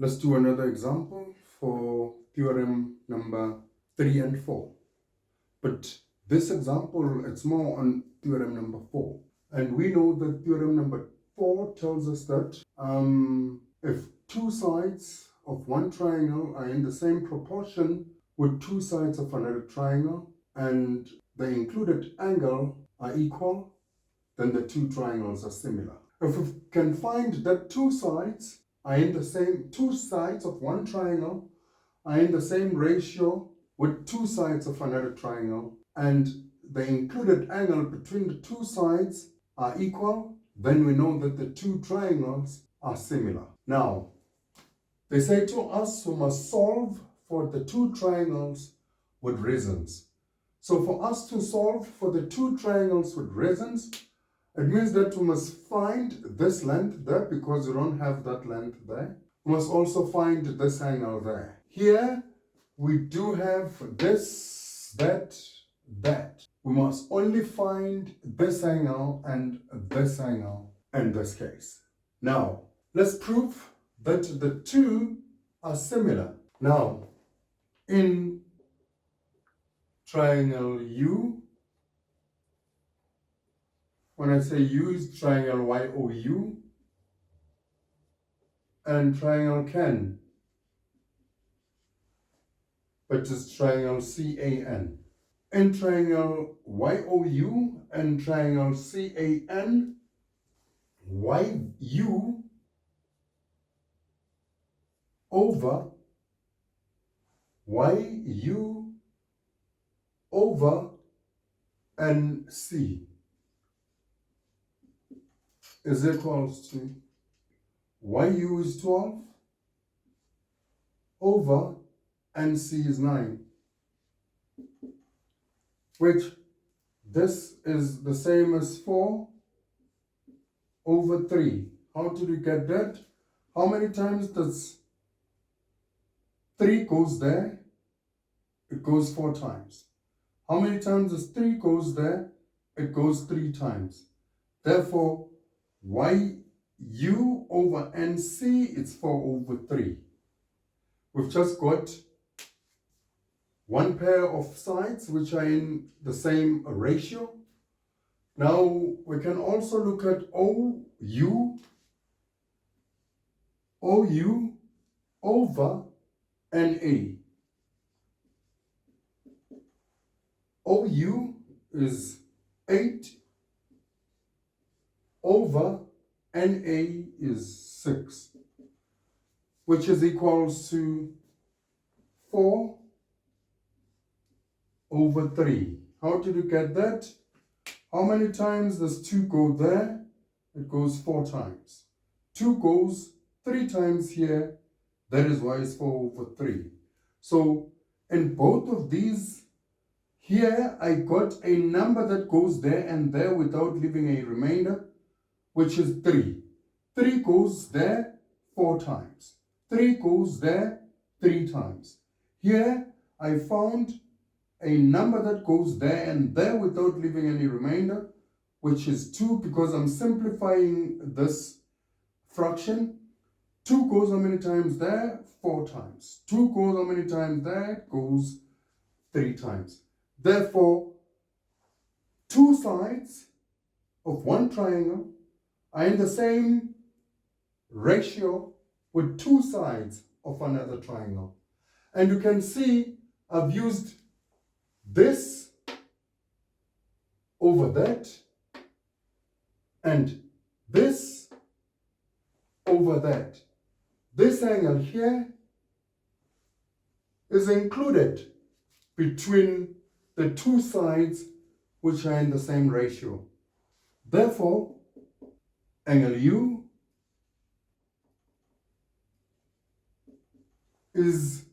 Let's do another example for theorem number 3 and 4. But this example, it's more on theorem number 4. And we know that theorem number 4 tells us that if two sides of one triangle are in the same proportion with two sides of another triangle and the included angle are equal, then the two triangles are similar. If we can find that two sides of one triangle are in the same ratio with two sides of another triangle, and the included angle between the two sides are equal, then we know that the two triangles are similar. Now, they say to us we must solve for the two triangles with reasons. So for us to solve for the two triangles with reasons, it means that we must find this length there because we don't have that length there. We must also find this angle there. Here we do have this, that. We must only find this angle and this angle in this case. Now, let's prove that the two are similar. Now, in triangle U, when I say U is triangle YOU, and triangle CAN, which is triangle CAN. In triangle YOU and triangle CAN, YU over YU over NC is equals to YU is 12 over NC is 9, which this is the same as 4 over 3. How did we get that? How many times does 3 goes there? It goes 4 times. How many times does 3 goes there? It goes 3 times. Therefore, YU over NC is 4 over 3. We've just got one pair of sides which are in the same ratio. Now we can also look at OU over NA. OU is 8 over NA is 6, which is equals to 4 over 3. How did you get that? How many times does 2 go there? It goes 4 times. 2 goes 3 times here. That is why it's 4 over 3. So in both of these, here I got a number that goes there and there without leaving a remainder, which is 3. 3 goes there 4 times. 3 goes there 3 times. Here I found a number that goes there and there without leaving any remainder, which is 2, because I'm simplifying this fraction. 2 goes how many times there? 4 times. 2 goes how many times there? It goes 3 times. Therefore, two sides of one triangle are in the same ratio with two sides of another triangle. And you can see I've used this over that and this over that. This angle here is included between the two sides which are in the same ratio. Therefore, angle U is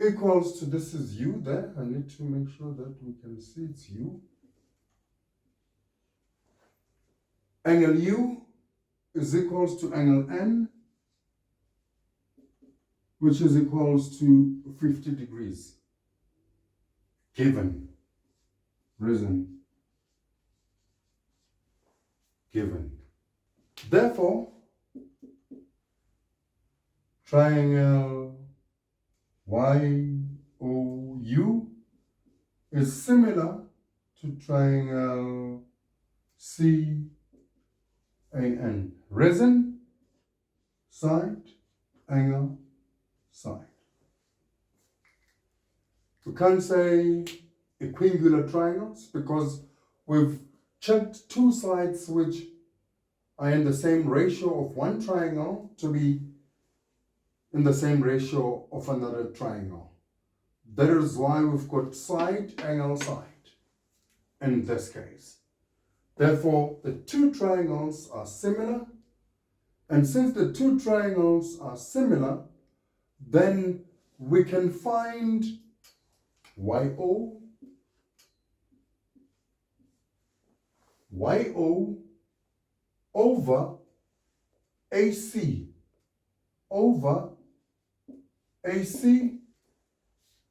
equals to, this is U there. I need to make sure that we can see it's U. Angle U is equals to angle N, which is equals to 50 degrees. Given. Reason. Given. Therefore, triangle YOU is similar to triangle CAN. Resin, side, angle, side. We can't say equiangular triangles because we've checked two sides which are in the same ratio of one triangle to be in the same ratio of another triangle. That is why we've got side, angle, side in this case. Therefore, the two triangles are similar, and since the two triangles are similar, then we can find YO over AC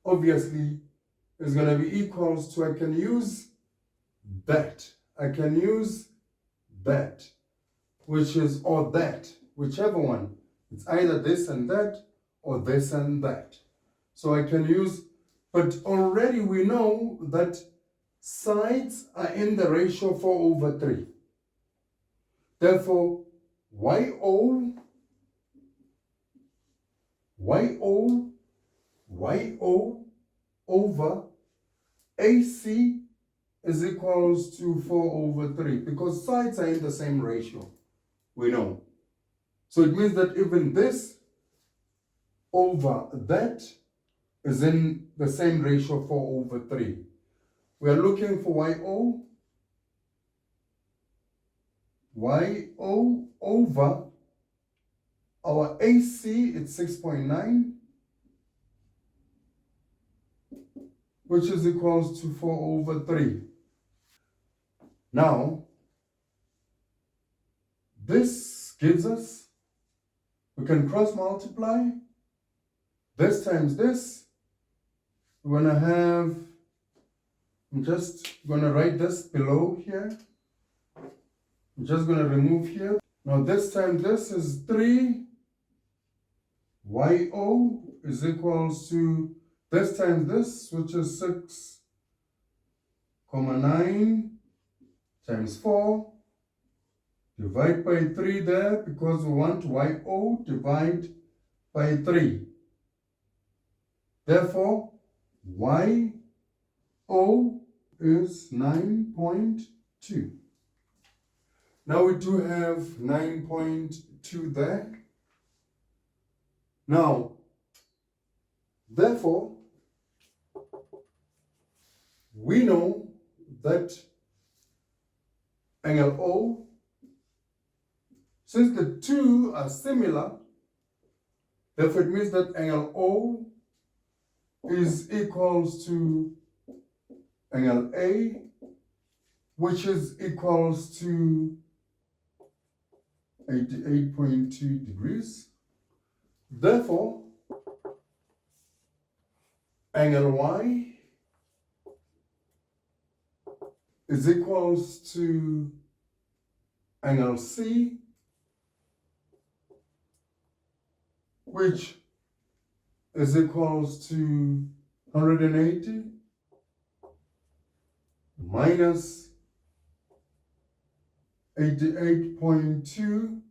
obviously is going to be equals to, I can use that, which is, or that, whichever one. It's either this and that or this and that. So I can use, but already we know that sides are in the ratio 4/3. Therefore, YO over AC is equals to 4/3 because sides are in the same ratio, we know. So it means that even this over that is in the same ratio, 4/3. We are looking for YO over our AC, it's 6.9, which is equals to 4/3. Now, this gives us, we can cross multiply this times this. We're going to have, I'm just going to write this below here. I'm just going to remove here. Now this time this is 3. YO is equals to this times this, which is 6,9 times 4. Divide by 3 there because we want YO divide by 3. Therefore, YO is 9.2. Now we do have 9.2 there. Now, therefore, we know that angle O, since the two are similar, therefore it means that angle O is equals to angle A, which is equals to 88.2 degrees. Therefore, angle Y is equals to angle C, which is equals to 180 minus 88.2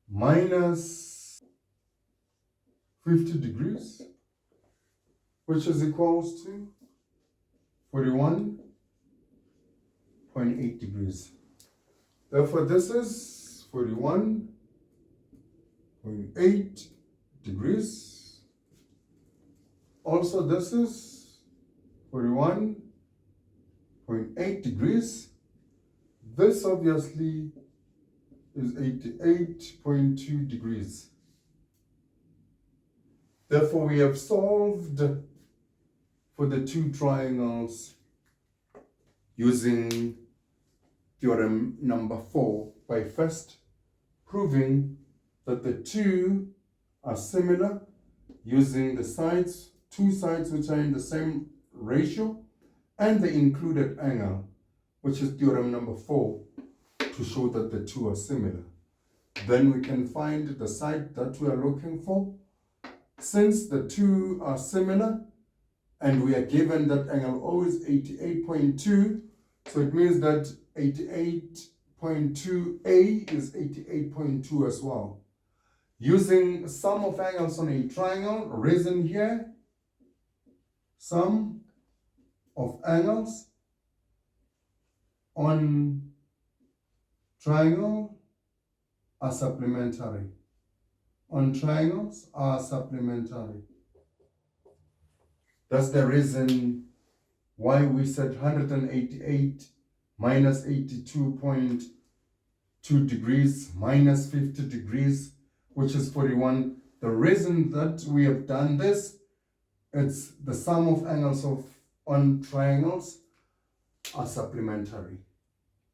minus 50 degrees, which is equals to 41.8 degrees. Therefore, this is 41.8 degrees. Also, this is 41.8 degrees. This obviously is 88.2 degrees. Therefore, we have solved for the two triangles using theorem number 4 by first proving that the two are similar using the sides, two sides which are in the same ratio, and the included angle, which is theorem number 4, to show that the two are similar. Then we can find the side that we are looking for. Since the two are similar, and we are given that angle O is 88.2, so it means that 88.2A is 88.2 as well. Using sum of angles on a triangle, written here, sum of angles on triangle are supplementary. On triangles are supplementary. That's the reason why we said 188 minus 82.2 degrees minus 50 degrees, which is 41. The reason that we have done this, it's the sum of angles on triangles are supplementary.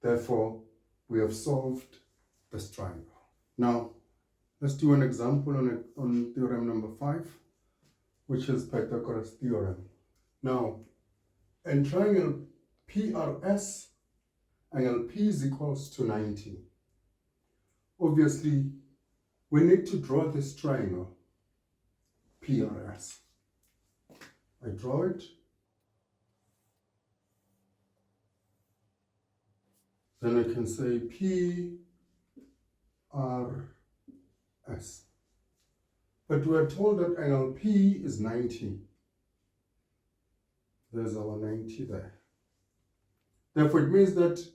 Therefore, we have solved this triangle. Now, let's do an example on theorem number 5, which is Pythagoras theorem. Now, in triangle PRS, angle P is equals to 90. Obviously, we need to draw this triangle, PRS. I draw it. Then I can say PRS. But we are told that angle P is 90. There's our 90 there. Therefore, it means that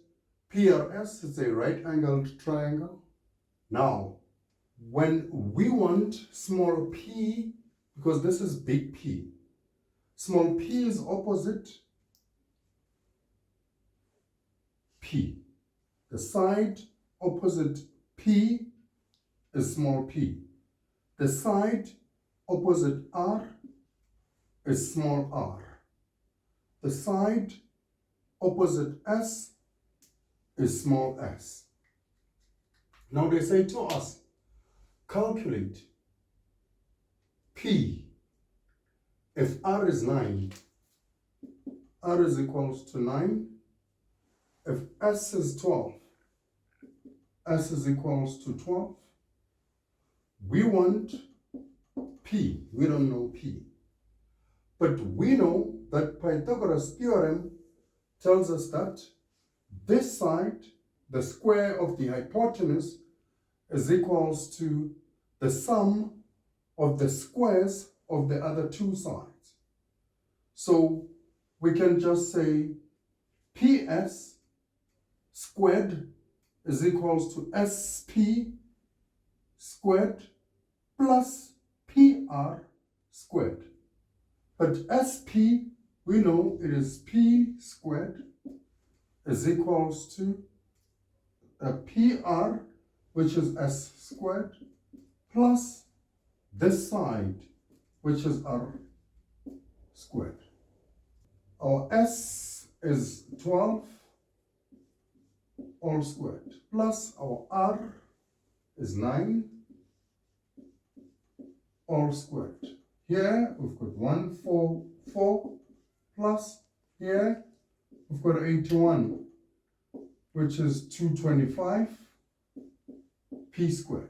PRS is a right-angled triangle. Now, when we want small p, because this is big P, small p is opposite P. The side opposite P is small p. The side opposite R is small r. The side opposite S is small s. Now they say to us, calculate P. If R is 9, R is equals to 9. If S is 12, S is equals to 12. We want P. We don't know P. But we know that Pythagoras theorem tells us that this side, the square of the hypotenuse, is equals to the sum of the squares of the other two sides. So we can just say PS squared is equals to SP squared plus PR squared. But SP, we know it is P squared is equals to a PR, which is S squared, plus this side, which is R squared. Our S is 12 all squared, plus our R is 9 all squared. Here we've got 144 plus here we've got 81, which is 225 P squared.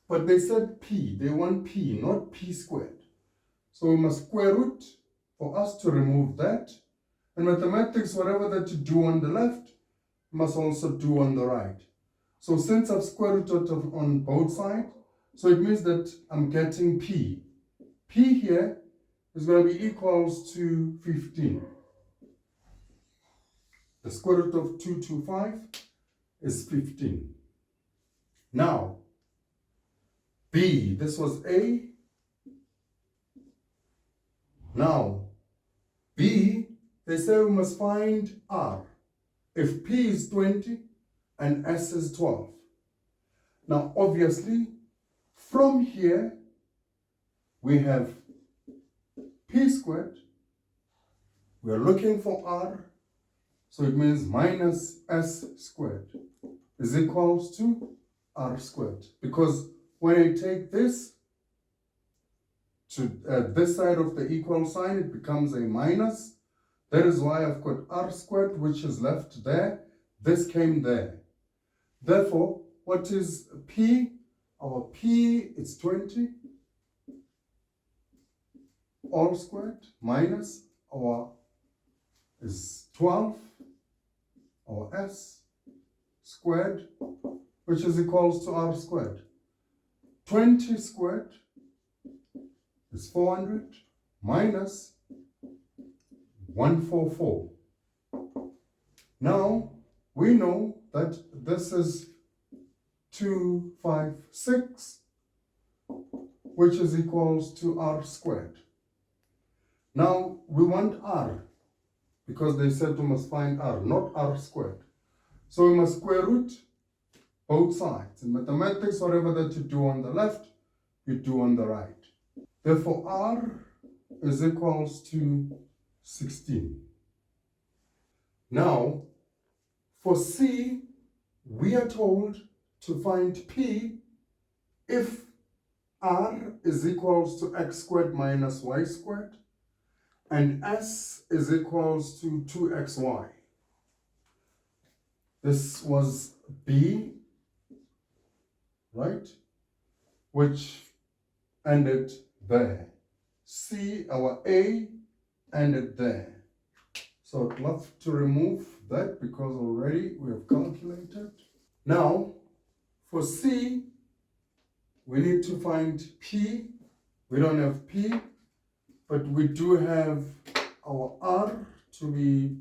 But they said P, they want P, not P squared. So we must square root for us to remove that. And mathematics, whatever that you do on the left, must also do on the right. So since I've square rooted on both sides, so it means that I'm getting P. P here is going to be equals to 15. The square root of 225 is 15. Now, B, this was A. Now, B, they say we must find R. If P is 20 and S is 12. Now, obviously, from here, we have P squared. We are looking for R. So it means minus S squared is equals to R squared. Because when I take this to this side of the equal sign, it becomes a minus. That is why I've got R squared, which is left there. This came there. Therefore, what is P? Our P is 20 all squared minus our is 12, our S squared, which is equals to R squared. 20 squared is 400 minus 144. Now we know that this is 256, which is equals to R squared. Now we want R, because they said we must find R, not R squared. So we must square root both sides. In mathematics, whatever that you do on the left, you do on the right. Therefore, R is equals to 16. Now, for C, we are told to find P if R is equals to x squared minus y squared and S is equals to 2xy. This was B, right, which ended there. C, our A, ended there. So I'd love to remove that because already we have calculated. Now, for C, we need to find P. We don't have P, but we do have our R to be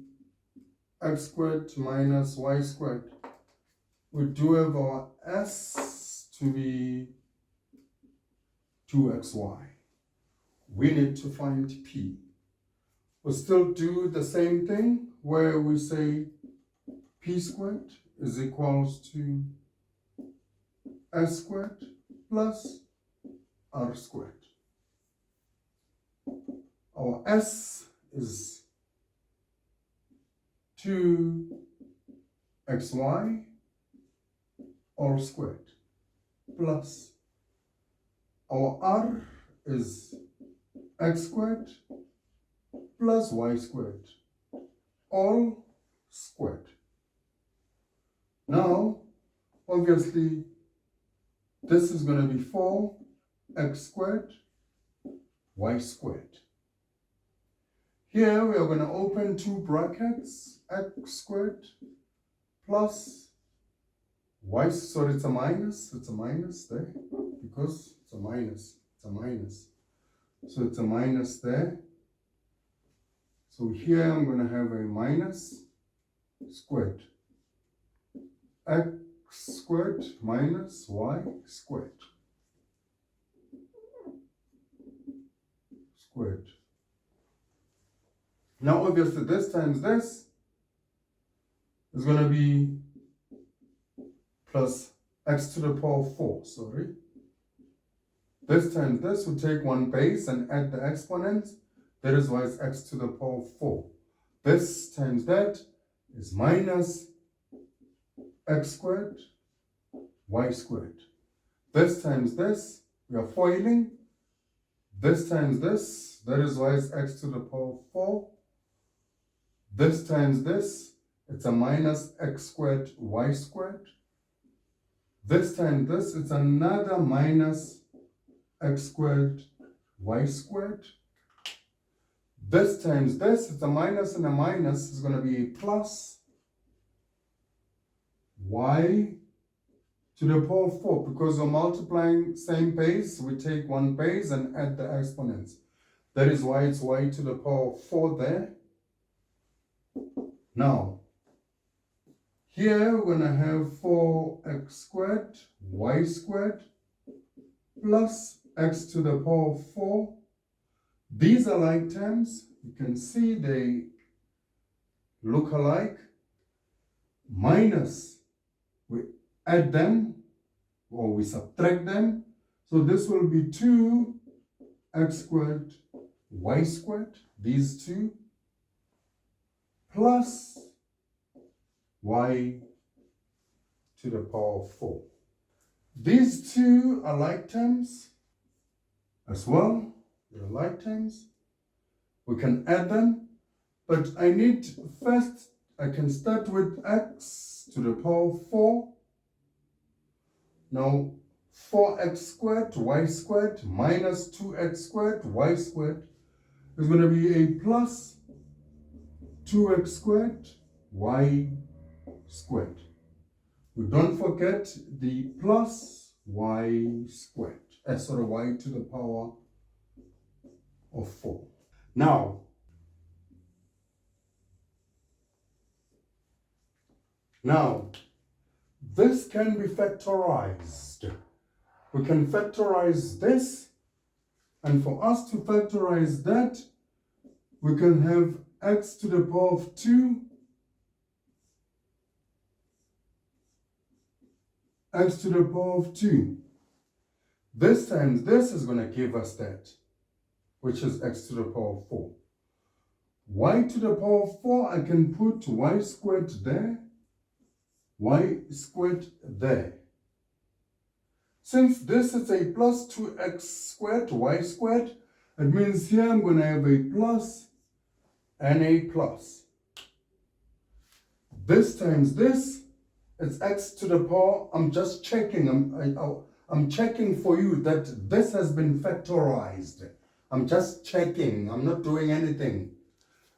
x squared minus y squared. We do have our S to be 2xy. We need to find P. We'll still do the same thing where we say P squared is equals to S squared plus R squared. Our S is 2xy all squared plus our R is x squared plus y squared all squared. Now, obviously, this is going to be 4x squared y squared. Here we are going to open two brackets, x squared plus y, sorry, it's a minus there, because it's a minus. So it's a minus there. So here I'm going to have a minus squared. X squared minus y squared. Now obviously this times this is going to be plus x to the power 4, sorry. This times this will take one base and add the exponents. That is why it's x to the power 4. This times that is minus x squared y squared. This times this, we are foiling. This times this, that is why it's x to the power 4. This times this, it's a minus x squared y squared. This times this, it's another minus x squared y squared. This times this, it's a minus and a minus, is going to be a plus y to the power 4. Because we're multiplying same base, we take one base and add the exponents. That is why it's y to the power 4 there. Now, here we're going to have 4x squared y squared plus x to the power 4. These are like terms. You can see they look alike. Minus, we add them or we subtract them. So this will be 2x squared y squared, these two, plus y to the power 4. These two are like terms as well. They're like terms. We can add them, but I need first, I can start with x to the power 4 Now 4x squared y squared minus 2x squared y squared is going to be a plus 2x squared y squared. We don't forget the plus y squared, y to the power of 4. Now, this can be factorized. We can factorize this, and for us to factorize that, we can have x to the power of 2 x to the power of 2. This times this is going to give us that, which is x to the power of 4. Y to the power of 4, I can put y squared there, y squared there. Since this is a plus 2x squared y squared, it means here I'm going to have a plus and a plus. This times this, it's x to the power. I'm just checking. I'm checking for you that this has been factorized. I'm just checking. I'm not doing anything.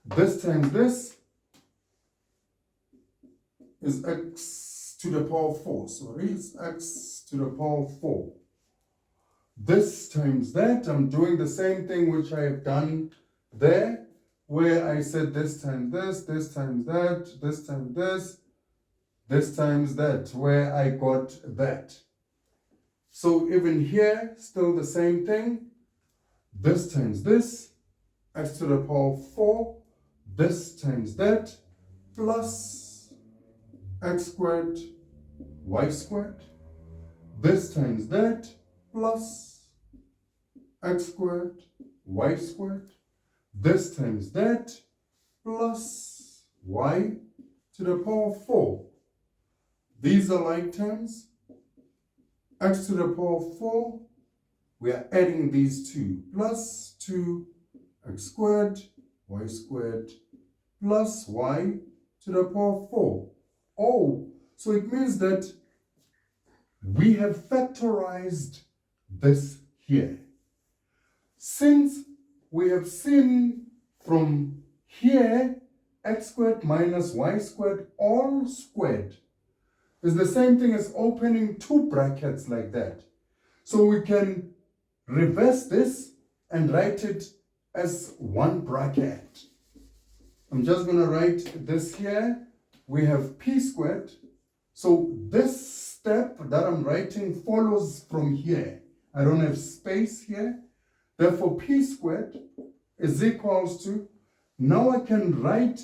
This times this is x to the power of 4. So it's x to the power of 4. This times that, I'm doing the same thing which I have done there, where I said this times this times that, this times this times that, where I got that. So even here, still the same thing. This times this, x to the power of 4, this times that, plus x squared, y squared. This times that, plus x squared, y squared. This times that, plus y to the power of 4. These are like terms. X to the power of 4, we are adding these two. Plus 2x squared, y squared, plus y to the power of 4. Oh, so it means that we have factorized this here. Since we have seen from here, x squared minus y squared all squared is the same thing as opening two brackets like that. So we can reverse this and write it as one bracket. I'm just going to write this here. We have p squared. So this step that I'm writing follows from here. I don't have space here. Therefore, p squared is equals to, now I can write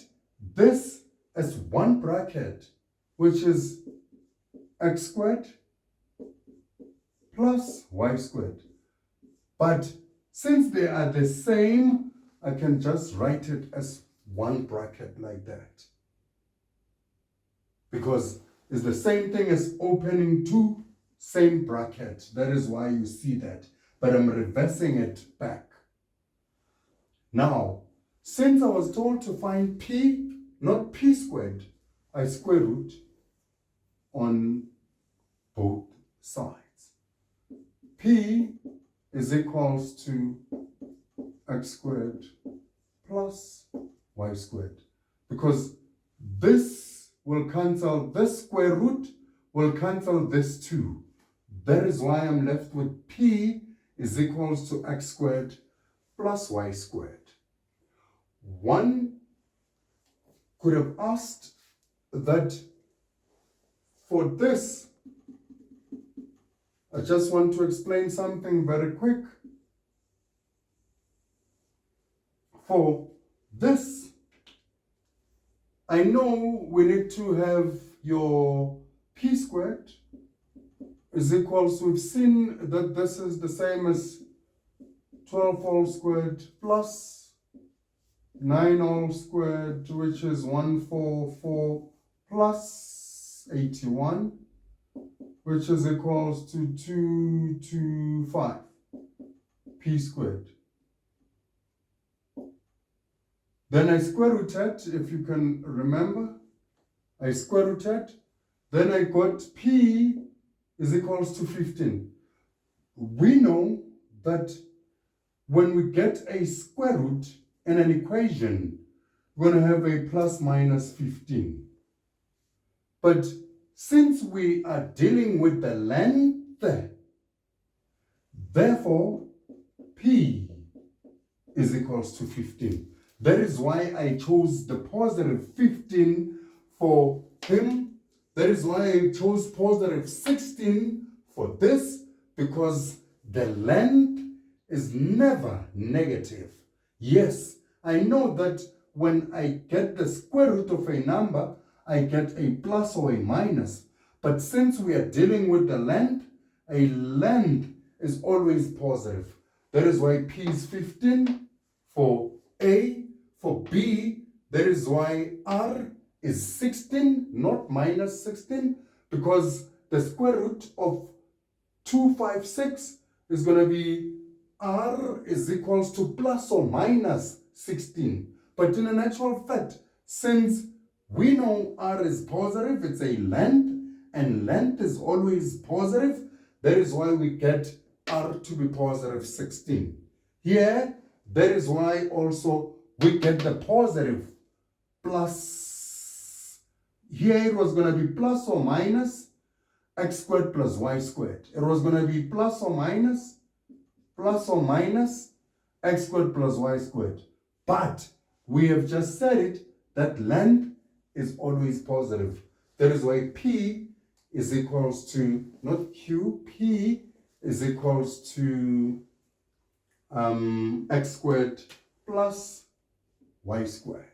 this as one bracket, which is x squared plus y squared. But since they are the same, I can just write it as one bracket like that. Because it's the same thing as opening two same brackets. That is why you see that. But I'm reversing it back. Now, since I was told to find p, not p squared, I square root on both sides. P is equals to x squared plus y squared. Because this will cancel, this square root will cancel this too. That is why I'm left with p is equals to x squared plus y squared. One could have asked that for this, I just want to explain something very quick. For this, I know we need to have your p squared is equals to, we've seen that this is the same as 12 all squared plus 9 all squared, which is 144 plus 81, which is equals to 225 p squared. Then I square rooted, if you can remember, I square rooted, then I got p is equals to 15. We know that when we get a square root in an equation, we're going to have a plus minus 15. But since we are dealing with the length, therefore P is equals to 15. That is why I chose the positive 15 for him. That is why I chose positive 16 for this, because the length is never negative. Yes, I know that when I get the square root of a number, I get a plus or a minus. But since we are dealing with the length, a length is always positive. That is why P is 15 for A. For B, that is why R is 16, not minus 16, because the square root of 256 is going to be R is equals to plus or minus 16. But in an actual fact, since we know R is positive, it's a length, and length is always positive, that is why we get R to be positive 16. Here, that is why also we get the positive plus. Here it was going to be plus or minus x squared plus y squared. It was going to be plus or minus x squared plus y squared. But we have just said it, that length is always positive. That is why P is equals to, not Q, P is equals to x squared plus y squared.